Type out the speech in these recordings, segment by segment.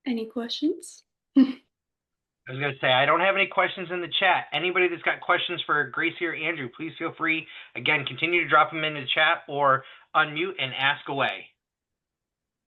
Any questions? I was going to say, I don't have any questions in the chat. Anybody that's got questions for Gracie or Andrew, please feel free. Again, continue to drop them into the chat or unmute and ask away.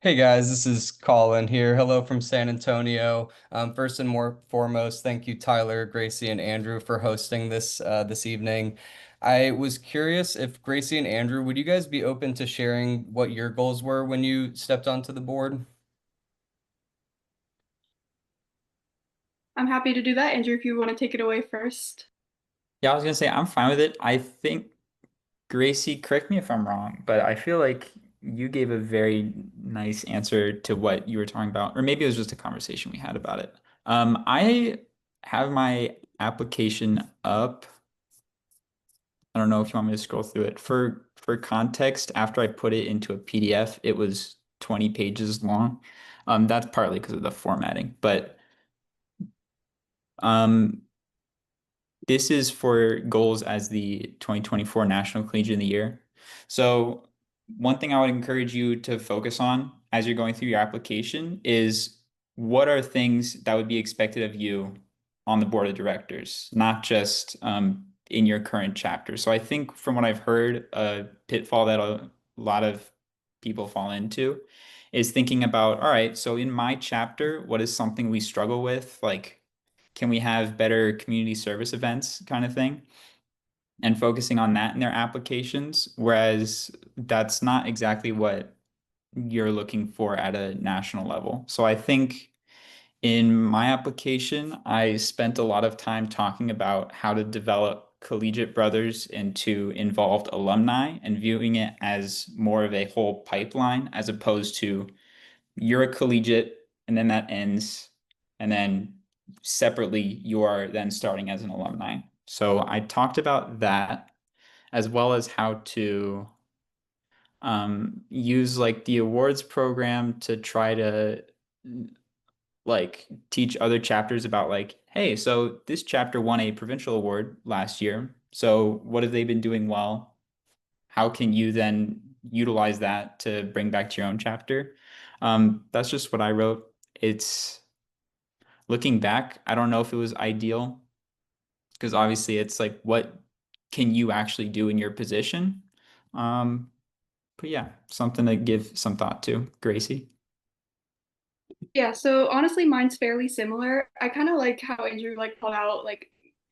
Hey guys, this is Colin here. Hello from San Antonio. First and more foremost, thank you Tyler, Gracie, and Andrew for hosting this evening. I was curious if Gracie and Andrew, would you guys be open to sharing what your goals were when you stepped onto the board? I'm happy to do that. Andrew, if you want to take it away first. Yeah, I was gonna say I'm fine with it. I think Gracie, correct me if I'm wrong, but I feel like you gave a very nice answer to what you were talking about, or maybe it was just a conversation we had about it. I have my application up. I don't know if you want me to scroll through it. For context, after I put it into a PDF, it was 20 pages long. That's partly because of the formatting, but um, this is for goals as the 2024 National Collegian of the Year. So one thing I would encourage you to focus on as you're going through your application is what are things that would be expected of you on the board of directors, not just in your current chapter. So I think from what I've heard, a pitfall that a lot of people fall into is thinking about, all right, so in my chapter, what is something we struggle with? Like, can we have better community service events kind of thing? And focusing on that in their applications, whereas that's not exactly what you're looking for at a national level. So I think in my application, I spent a lot of time talking about how to develop collegiate brothers into involved alumni and viewing it as more of a whole pipeline as opposed to you're a collegiate and then that ends, and then separately you are then starting as an alumni. So I talked about that as well as how to use like the awards program to try to like teach other chapters about like, hey, so this chapter won a provincial award last year. So what have they been doing well? How can you then utilize that to bring back to your own chapter? That's just what I wrote. It's looking back, I don't know if it was ideal because obviously it's like what can you actually do in your position? Um, but yeah, something to give some thought to, Gracie. Yeah, so honestly, mine's fairly similar. I kind of like how Andrew called out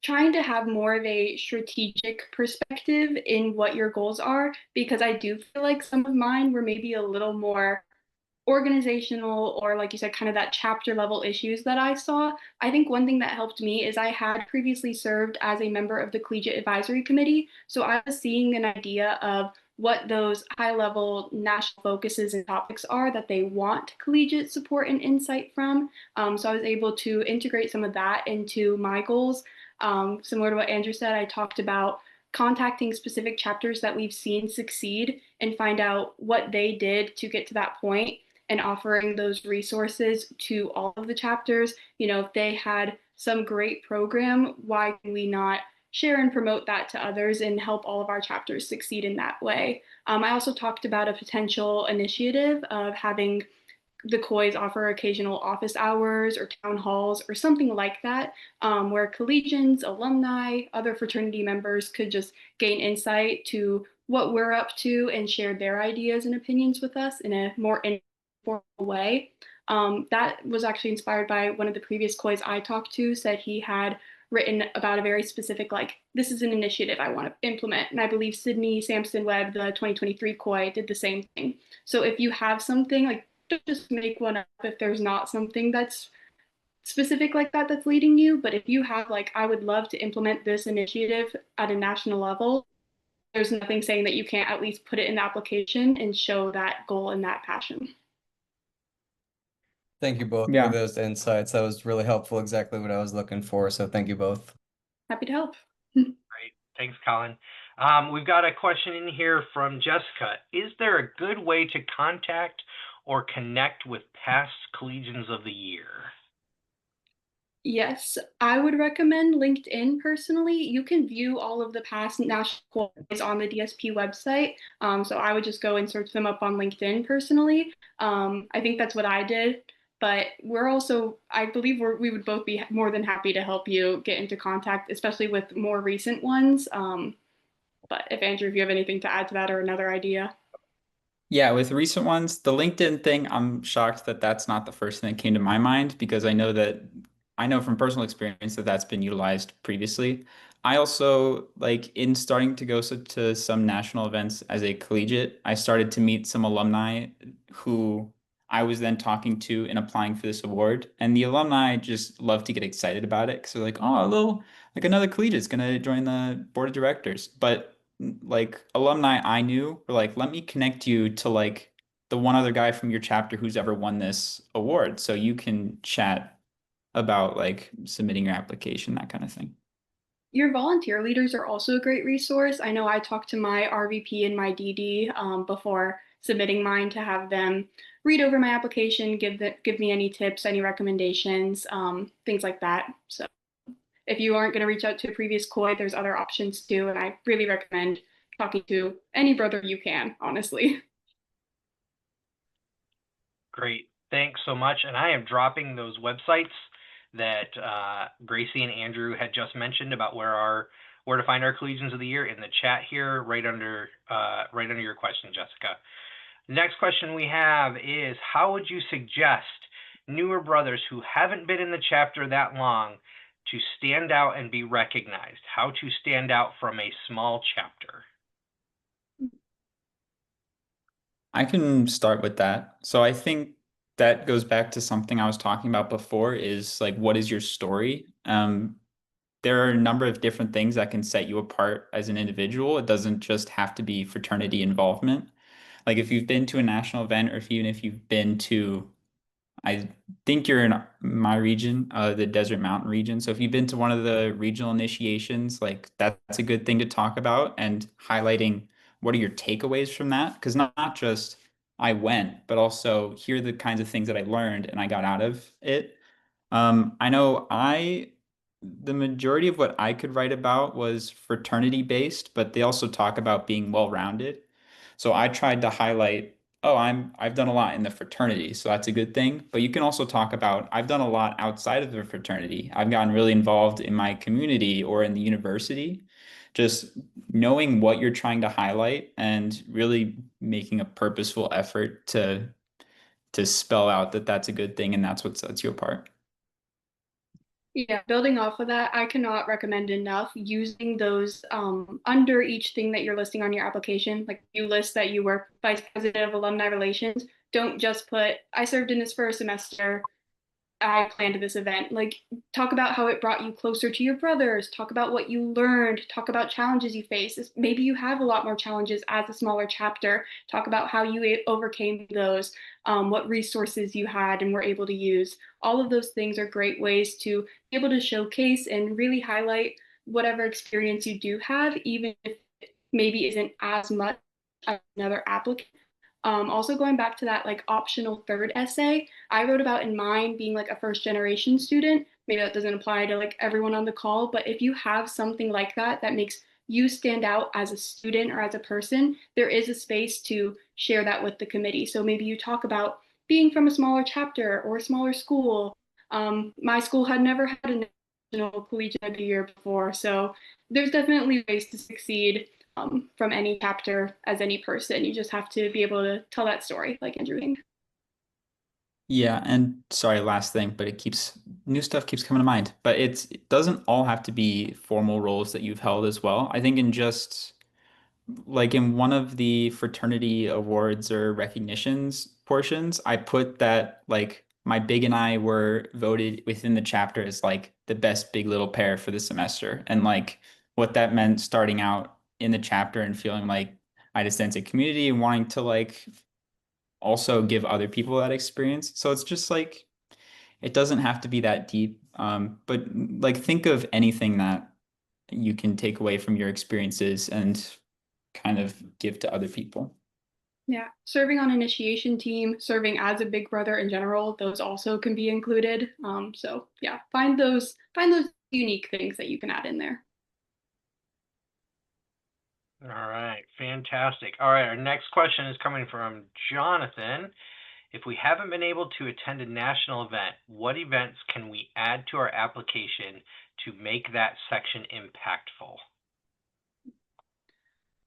trying to have more of a strategic perspective in what your goals are, because I do feel like some of mine were maybe a little more organizational or like you said, kind of that chapter level issues that I saw. I think one thing that helped me is I had previously served as a member of the Collegiate Advisory Committee. So I was seeing an idea of what those high level national focuses and topics are that they want collegiate support and insight from. So I was able to integrate some of that into my goals. Similar to what Andrew said, I talked about contacting specific chapters that we've seen succeed and find out what they did to get to that point and offering those resources to all of the chapters. You know, if they had some great program, why can we not share and promote that to others and help all of our chapters succeed in that way? I also talked about a potential initiative of having the COYs offer occasional office hours or town halls or something like that, where collegians, alumni, other fraternity members could just gain insight to what we're up to and share their ideas and opinions with us in a more informal way. That was actually inspired by one of the previous COYs I talked to, said he had written about a very specific, like, this is an initiative I want to implement. And I believe Sydney Sampson Webb, the 2023 COY, did the same thing. So if you have something, like, don't just make one up if there's not something that's specific like that that's leading you. But if you have, like, I would love to implement this initiative at a national level, there's nothing saying that you can't at least put it in the application and show that goal and that passion. Thank you both for Yeah. those insights. That was really helpful, exactly what I was looking for. So thank you both. Happy to help. Great. Thanks, Colin. We've got a question in here from Jessica. Is there a good way to contact or connect with past collegians of the year? Yes, I would recommend LinkedIn personally. You can view all of the past national qualities on the DSP website. So I would just go and search them up on LinkedIn personally. I think that's what I did. But we're also, I believe we would both be more than happy to help you get into contact, especially with more recent ones. But if Andrew, if you have anything to add to that or another idea. Yeah, with recent ones, the LinkedIn thing, I'm shocked that that's not the first thing that came to my mind because I know from personal experience that that's been utilized previously. I also like in starting to go to some national events as a collegiate, I started to meet some alumni who I was then talking to and applying for this award. And the alumni just love to get excited about it because they're like, oh, a little like another collegiate's gonna join the board of directors. But like alumni I knew were like, let me connect you to like the one other guy from your chapter who's ever won this award. So you can chat about like submitting your application, that kind of thing. Your volunteer leaders are also a great resource. I know I talked to my RVP and my DD before submitting mine to have them read over my application, give me any tips, any recommendations, things like that. So if you aren't going to reach out to a previous COY, there's other options too, and I really recommend talking to any brother you can, honestly. Great. Thanks so much. And I am dropping those websites that Gracie and Andrew had just mentioned about where to find our collegians of the year in the chat here, right under your question, Jessica. Next question we have is, how would you suggest newer brothers who haven't been in the chapter that long to stand out and be recognized? How to stand out from a small chapter? I can start with that. So I think that goes back to something I was talking about before is like, what is your story? There are a number of different things that can set you apart as an individual. It doesn't just have to be fraternity involvement. Like if you've been to a national event or even if you've been to I think you're in my region, the Desert Mountain region. So if you've been to one of the regional initiations, like that's a good thing to talk about and highlighting what are your takeaways from that? Because not just I went, but also here are the kinds of things that I learned and I got out of it. I know the majority of what I could write about was fraternity based, but they also talk about being well-rounded. So I tried to highlight, oh, I've done a lot in the fraternity, so that's a good thing. But you can also talk about I've done a lot outside of the fraternity. I've gotten really involved in my community or in the university. Just knowing what you're trying to highlight and really making a purposeful effort to spell out that that's a good thing and that's what sets you apart. Yeah, building off of that, I cannot recommend enough using those under each thing that you're listing on your application. Like you list that you were vice president of alumni relations. Don't just put, I served in this for a semester. I planned this event. Like, talk about how it brought you closer to your brothers. Talk about what you learned. Talk about challenges you faced. Maybe you have a lot more challenges as a smaller chapter. Talk about how you overcame those, what resources you had and were able to use. All of those things are great ways to be able to showcase and really highlight whatever experience you do have, even if it maybe isn't as much as another applicant. Also going back to that like optional third essay, I wrote about in mine being like a first generation student. Maybe that doesn't apply to like everyone on the call, but if you have something like that that makes you stand out as a student or as a person, there is a space to share that with the committee. So maybe you talk about being from a smaller chapter or a smaller school. My school had never had a national collegiate of the year before, so there's definitely ways to succeed from any chapter as any person. You just have to be able to tell that story, like Andrew. Yeah, and sorry, last thing, but new stuff keeps coming to mind. But it doesn't all have to be formal roles that you've held as well. I think in just like in one of the fraternity awards or recognitions portions, I put that like my big and I were voted within the chapter as like the best big little pair for the semester. And like what that meant starting out in the chapter and feeling like I had a sense of community and wanting to like also give other people that experience. So it's just like it doesn't have to be that deep. But like think of anything that you can take away from your experiences and kind of give to other people. Yeah, serving on initiation team, serving as a big brother in general, those also can be included. So yeah, find those unique things that you can add in there. All right, fantastic. All right, our next question is coming from Jonathan. If we haven't been able to attend a national event, what events can we add to our application to make that section impactful?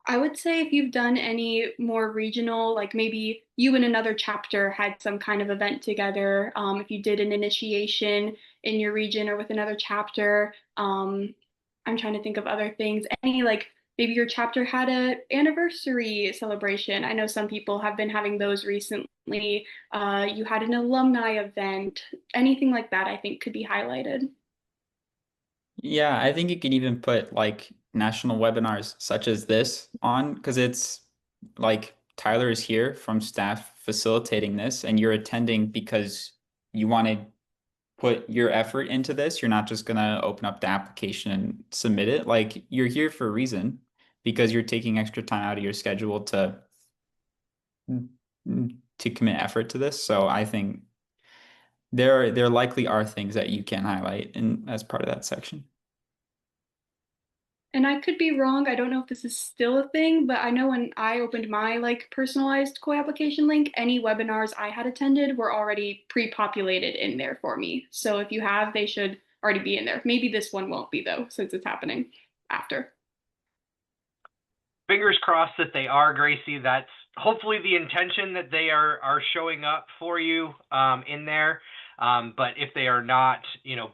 I would say if you've done any more regional, like maybe you and another chapter had some kind of event together, if you did an initiation in your region or with another chapter, I'm trying to think of other things. Any like maybe your chapter had a anniversary celebration. I know some people have been having those recently. You had an alumni event, anything like that, I think could be highlighted. Yeah, I think you can even put like national webinars such as this on because it's like Tyler is here from staff facilitating this and you're attending because you want to put your effort into this. You're not just gonna open up the application and submit it. Like you're here for a reason because you're taking extra time out of your schedule to commit effort to this. So I think there likely are things that you can highlight in as part of that section. And I could be wrong. I don't know if this is still a thing, but I know when I opened my like personalized COY application link, any webinars I had attended were already pre-populated in there for me. So if you have, they should already be in there. Maybe this one won't be though, since it's happening after. Fingers crossed that they are, Gracie. That's hopefully the intention, that they are showing up for you in there. But if they are not,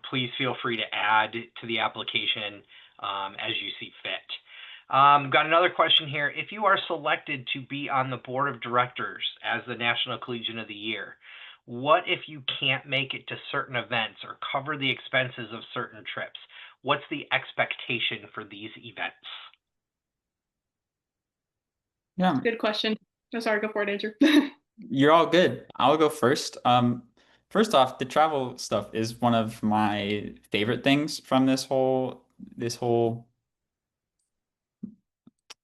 please feel free to add to the application as you see fit. Got another question here. If you are selected to be on the board of directors as the National Collegian of the Year, what if you can't make it to certain events or cover the expenses of certain trips? What's the expectation for these events? Yeah, Good question. Oh, sorry, go for it, Andrew. you're all good. I'll go first. First off, the travel stuff is one of my favorite things from this whole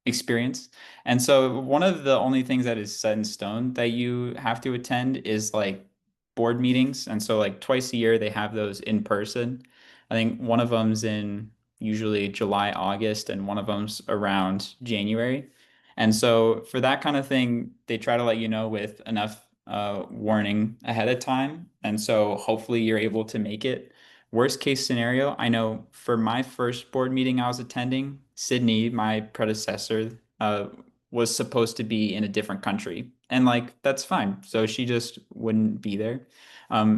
experience. And so one of the only things that is set in stone that you have to attend is like board meetings. And so like twice a year they have those in person. I think one of them's in usually July, August, and one of them's around January. And so for that kind of thing, they try to let you know with enough warning ahead of time. And so hopefully you're able to make it. Worst case scenario, I know for my first board meeting I was attending, Sydney, my predecessor, was supposed to be in a different country. And like, that's fine. So she just wouldn't be there.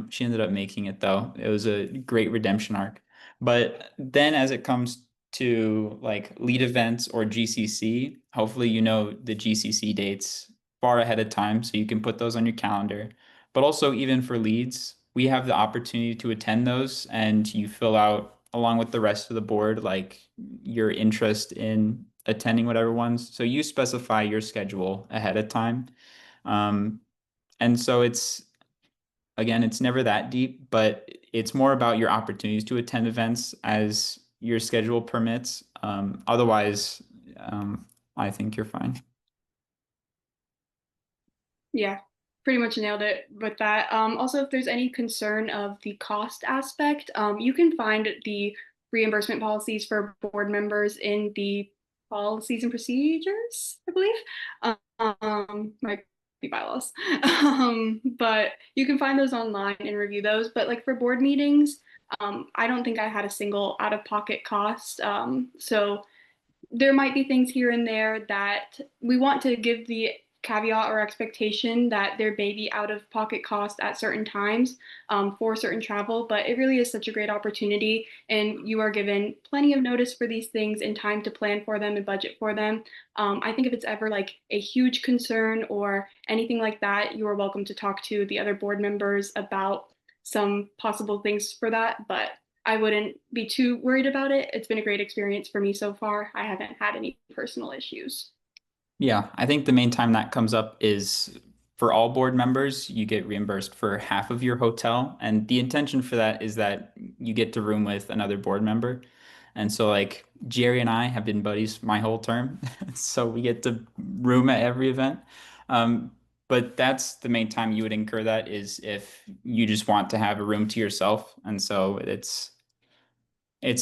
She ended up making it though. It was a great redemption arc. But then as it comes to like lead events or GCC, hopefully you know the GCC dates far ahead of time so you can put those on your calendar. But also, even for leads, we have the opportunity to attend those, and you fill out along with the rest of the board, like your interest in attending whatever ones. So you specify your schedule ahead of time. Um, and so again, it's never that deep, but it's more about your opportunities to attend events as your schedule permits. Otherwise, I think you're fine. Yeah, pretty much nailed it with that. Also, if there's any concern of the cost aspect, you can find the reimbursement policies for board members in the policies and procedures, I believe. Might be bylaws. But you can find those online and review those. But like for board meetings, I don't think I had a single out-of-pocket cost. So there might be things here and there that we want to give the caveat or expectation that there may be out of pocket cost at certain times for certain travel, but it really is such a great opportunity. And you are given plenty of notice for these things and time to plan for them and budget for them. I think if it's ever like a huge concern or anything like that, you are welcome to talk to the other board members about some possible things for that. But I wouldn't be too worried about it. It's been a great experience for me so far. I haven't had any personal issues. Yeah, I think the main time that comes up is for all board members, you get reimbursed for half of your hotel. And the intention for that is that you get to room with another board member. And so, like, Jerry and I have been buddies my whole term. So we get to room at every event. Um, but that's the main time you would incur that is if you just want to have a room to yourself. And so it's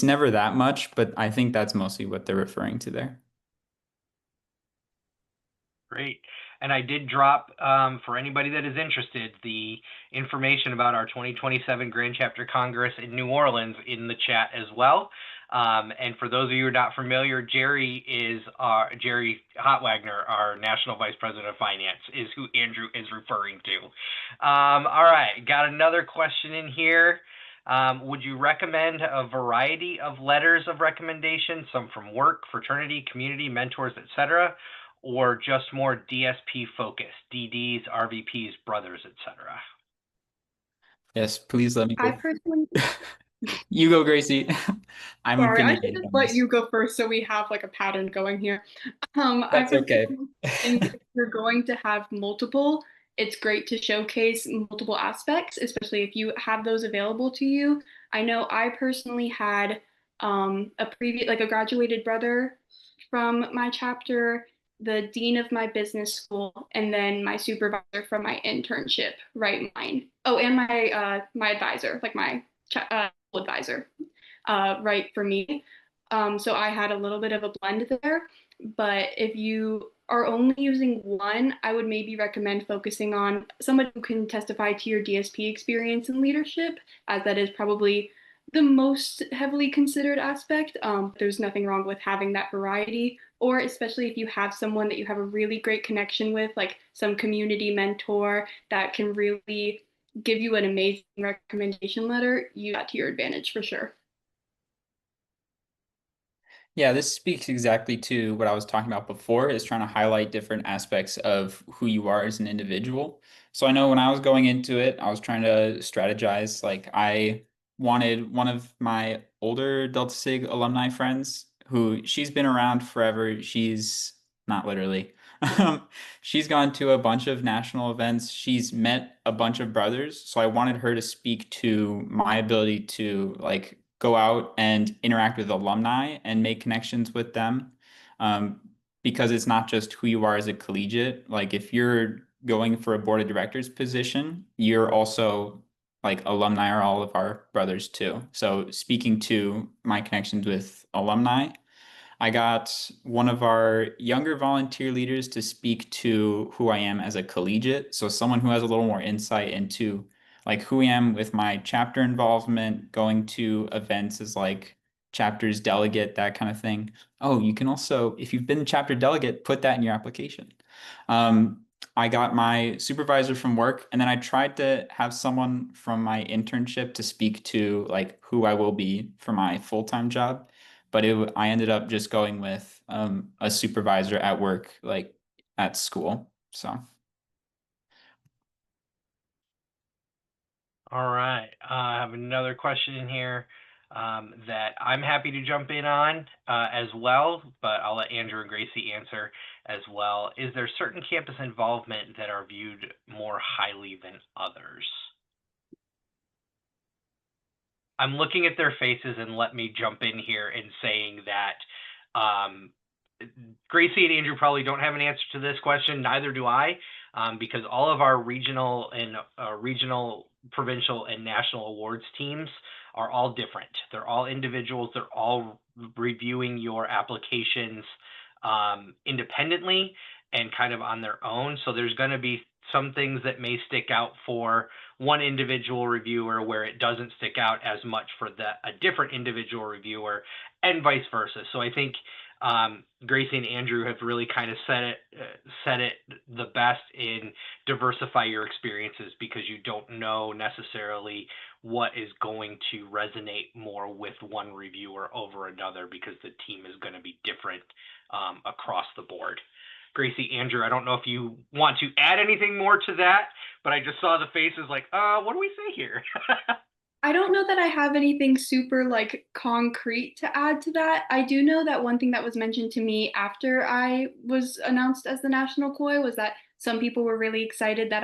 never that much, but I think that's mostly what they're referring to there. Great. And I did drop, for anybody that is interested, the information about our 2027 Grand Chapter Congress in New Orleans in the chat as well. And for those of you who are not familiar, Jerry Hotwagner, our National Vice President of Finance, is who Andrew is referring to. All right, got another question in here. Would you recommend a variety of letters of recommendation, some from work, fraternity, community, mentors, etc., or just more DSP focused, DDs, RVPs, brothers, etc.? Yes, please let me I go. personally, You go, Gracie. I'm sorry, I should opinionated just on let this. you go first so we have like a pattern going here. I That's okay. personally think if you're going to have multiple, it's great to showcase multiple aspects, especially if you have those available to you. I know I personally had like a graduated brother from my chapter, the dean of my business school, and then my supervisor from my internship, right mine. Oh, and my advisor, like my advisor, right for me. So I had a little bit of a blend there. But if you are only using one, I would maybe recommend focusing on someone who can testify to your DSP experience and leadership, as that is probably the most heavily considered aspect. There's nothing wrong with having that variety, or especially if you have someone that you have a really great connection with, like some community mentor that can really give you an amazing recommendation letter, use that to your advantage for sure. Yeah, this speaks exactly to what I was talking about before, is trying to highlight different aspects of who you are as an individual. So I know when I was going into it, I was trying to strategize. Like I wanted one of my older Delta Sig alumni friends who she's been around forever. She's not literally. She's gone to a bunch of national events. She's met a bunch of brothers. So I wanted her to speak to my ability to like go out and interact with alumni and make connections with them. Um, because it's not just who you are as a collegiate. Like if you're going for a board of directors position, you're also like alumni are all of our brothers too. So speaking to my connections with alumni, I got one of our younger volunteer leaders to speak to who I am as a collegiate. So someone who has a little more insight into like who I am with my chapter involvement, going to events as like chapters delegate, that kind of thing. Oh, you can also, if you've been chapter delegate, put that in your application. I got my supervisor from work, and then I tried to have someone from my internship to speak to like who I will be for my full-time job. But I ended up just going with a supervisor at work, like at school. So All right. I have another question in here that I'm happy to jump in on as well, but I'll let Andrew and Gracie answer as well. Is there certain campus involvement that are viewed more highly than others? I'm looking at their faces, and let me jump in here and saying that Gracie and Andrew probably don't have an answer to this question. Neither do I, because all of our regional, provincial, and national awards teams are all different. They're all individuals. They're all reviewing your applications independently and kind of on their own. So there's going to be some things that may stick out for one individual reviewer where it doesn't stick out as much for a different individual reviewer, and vice versa. So I think Gracie and Andrew have really kind of said it the best in diversify your experiences, because you don't know necessarily what is going to resonate more with one reviewer over another, because the team is going to be different across the board. Gracie, Andrew, I don't know if you want to add anything more to that, but I just saw the faces like, what do we say here? I don't know that I have anything super like concrete to add to that. I do know that one thing that was mentioned to me after I was announced as the national COY was that some people were really excited that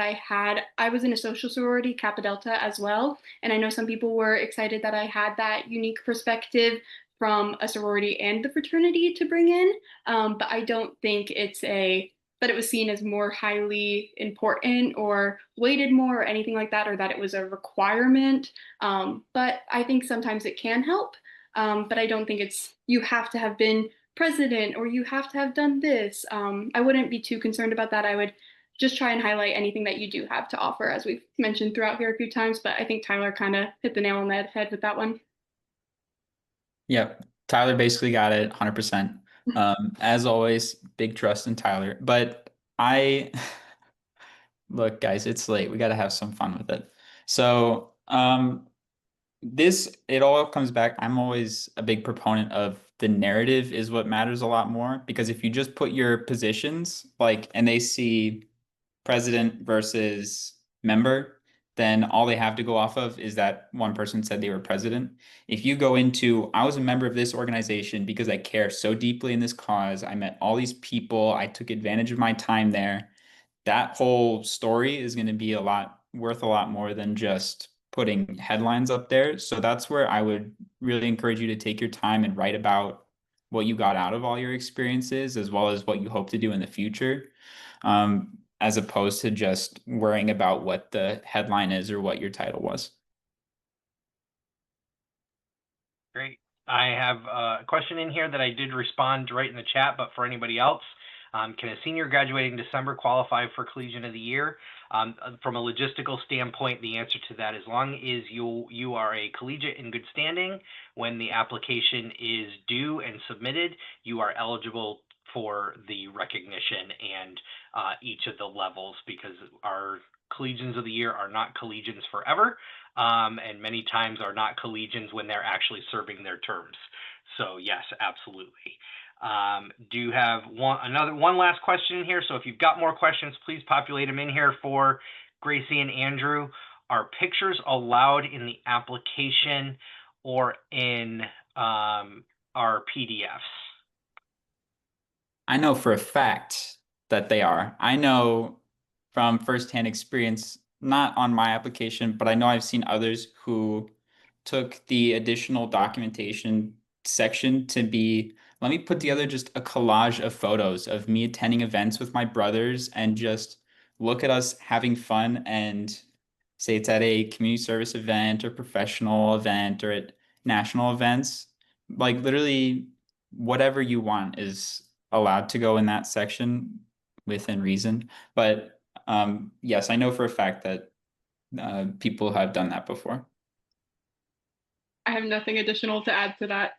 I was in a social sorority, Kappa Delta as well. And I know some people were excited that I had that unique perspective from a sorority and the fraternity to bring in. But I don't think that it was seen as more highly important or weighted more or anything like that, or that it was a requirement. But I think sometimes it can help. But I don't think you have to have been president or you have to have done this. I wouldn't be too concerned about that. I would just try and highlight anything that you do have to offer, as we've mentioned throughout here a few times. But I think Tyler kind of hit the nail on the head with that one. Yep. Tyler basically got it 100%. As always, big trust in Tyler. But I look, guys, it's late. We got to have some fun with it. So, it all comes back. I'm always a big proponent of the narrative is what matters a lot more, because if you just put your positions like and they see president versus member, then all they have to go off of is that one person said they were president. If you go into, I was a member of this organization because I care so deeply in this cause, I met all these people, I took advantage of my time there, that whole story is going to be worth a lot more than just putting headlines up there. So that's where I would really encourage you to take your time and write about what you got out of all your experiences, as well as what you hope to do in the future, as opposed to just worrying about what the headline is or what your title was. Great. I have a question in here that I did respond right in the chat, but for anybody else, can a senior graduating December qualify for Collegian of the Year? From a logistical standpoint, the answer to that, as long as you are a collegiate in good standing, when the application is due and submitted, you are eligible for the recognition and each of the levels, because our Collegians of the Year are not collegians forever, and many times are not collegians when they're actually serving their terms. So yes, absolutely. Do you have one last question here? So if you've got more questions, please populate them in here for Gracie and Andrew. Are pictures allowed in the application or in our PDFs? I know for a fact that they are. I know from firsthand experience, not on my application, but I know I've seen others who took the additional documentation section to be, let me put together just a collage of photos of me attending events with my brothers and just look at us having fun, and say it's at a community service event or professional event or at national events. Like literally whatever you want is allowed to go in that section within reason. But yes, I know for a fact that people have done that before. I have nothing additional to add to that.